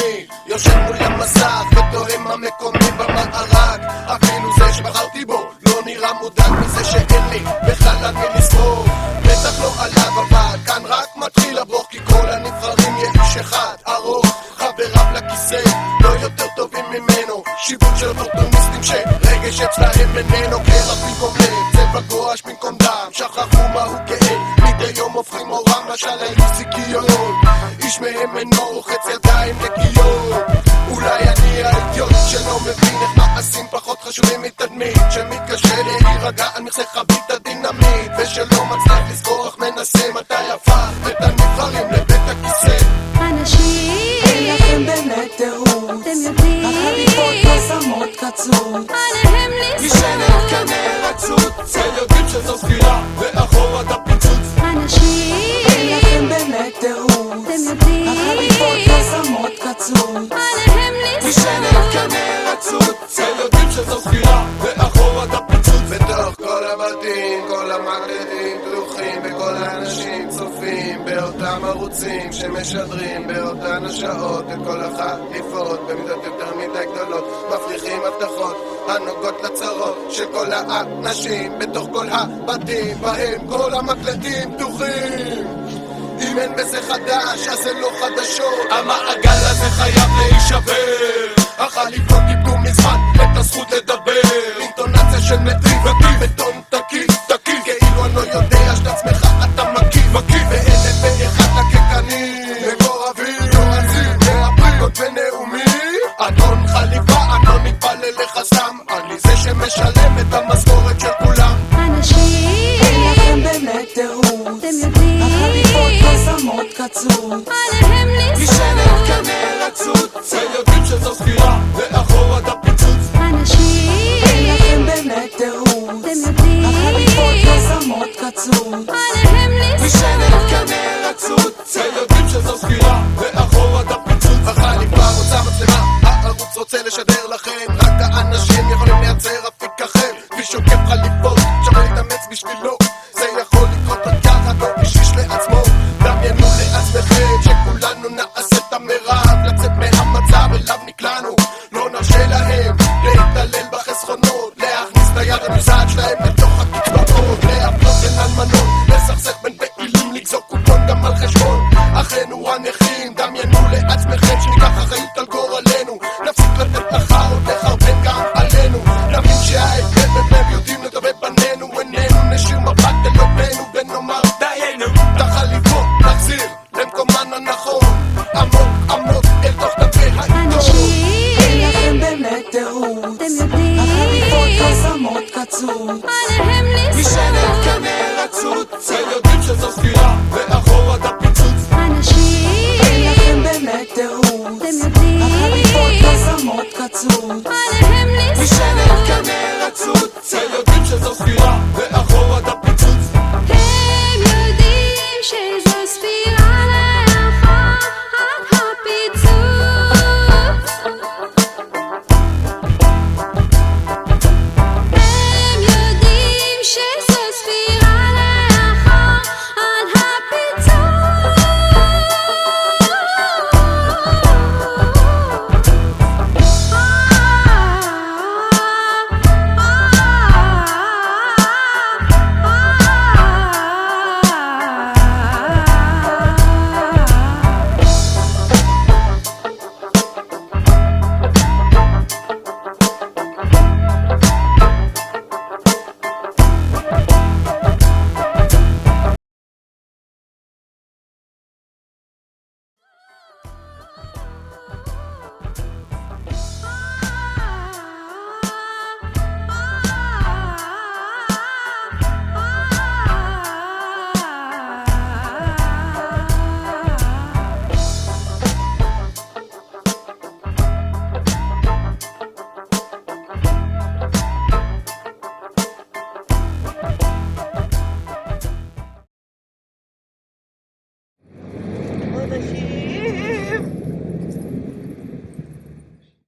אני יושב מול המסך ותוהה מה מקומי במארג. אפילו זה שבחרתי בו לא נראה מודאג מזה שאין לי בכלל על מי לסמוך. בטח לא עליו, אבל כאן רק מתחיל הברוך, כי כל הנבחרים יהיה איש אחד ארוך, חבריו לכיסא לא יותר טובים ממנו. שיווק של אופורטוניסטים שרגש אצלהם איננו. קרח במקום לב, צבע גואש במקום דם, שכחו מהו כאב, מדי יום הופכים אורם משל היו זיכיון. איש מהם אינו רוחץ ידיים נקיות. אולי אני האידיוט שלא מבין איך מעשים פחות חשובים מתדמית, שמתקשה להירגע על מכסה חבית הדינמיט, ושלא מצליח לזכור איך מנסה מתי הפך את הנבחרים לבית הכיסא. אנשים אין לכם באמת תירוץ, אתם יודעים החליפות לא שמות קצוץ, עליהם משענת כאן נרצות, צל יודעים שזו ספירה ואחורה את הפיצוץ. אנשים אין לכם באמת תירוץ, אתם יודעים החליפות לא שמות קצוץ, עליהם משענת כאן נרצות, צל יודעים שזו ספירה ואחורה את הפיצוץ. בתוך כל הבתים, כל המקלטים פתוחים, וכל האנשים צופים באותם ערוצים שמשדרים באותן השעות את כל החליפות במידות יותר מדי גדולות, מפריחים הבטחות הנוגעות לצרות של כל האנשים בתוך כל הבתים בהם כל המקלטים פתוחים. אם אין בזה חדש אז זה לא חדשות, המעגל הזה חייב להישבר. החליפות איבדו מזמן את הזכות לדבר, אינטונציה של נתיב בטון תקיף תקיף, כאילו אני לא יודע שאת עצמך אתה מקיף ואלה באחד לקקנים מקורבים יועצים מהפריות ונאומים. אדון חליפה אדון מתפלל לך סתם, אני זה שמשלם את המשכורת של כולם. אנשים אין לכם באמת תירוץ, אתם יודעים החליפות לא שמות קצוץ, עליהם משענת כאן נרצות, צל יודעים שזו ספירה ואחורה את הפיצוץ. אנשים אין לכם באמת תירוץ, אתם יודעים החליפות לא שמות קצוץ, עליהם משענת כאן נרצות, צל יודעים שזו ספירה ואחורה את הפיצוץ. החליפה רוצה מצלמה, הערוץ רוצה לשדר לכם, רק האנשים יכולים לייצר אפיק אחר. מי שוקף חליפות שווה להתאמץ בשבילו, זה יכול לקרות רק ככה, לא אישיש לעצמו. דמיינו לעצמכם שכולנו נעשה את המרב לצאת מהמצב אליו נקלענו, לא נרשה להם להתעלל בחסכונות, להכניס את היד המזעד שלהם לתוך הקצבאות, להפלות בין אלמנות, לסכסך בין פעילים, לגזור קופון גם על חשבון אחינו הנכים. דמיינו לעצמכם שניקח אחריות על גורלנו, נפסיק לתת תחרות לחרבן גם עלינו, נבין שההבדל ביניהם יודעים לגבי בנינו, איננו נשאיר מבט אל אויבינו ונאמר דיינו. את החליפות נחזיר למקומן הנכון, עמוק עמוק אל תוך דפי העיתון. אין לכם באמת תירוץ, אתם יודעים החליפות לא שמות קצוץ, עליהם משענת כאן נרצות, צל יודעים שזו ספירה ואחורה את הפיצוץ. אנשים אין לכם באמת תירוץ, אתם יודעים החליפות לא שמות קצוץ, עליהם משענת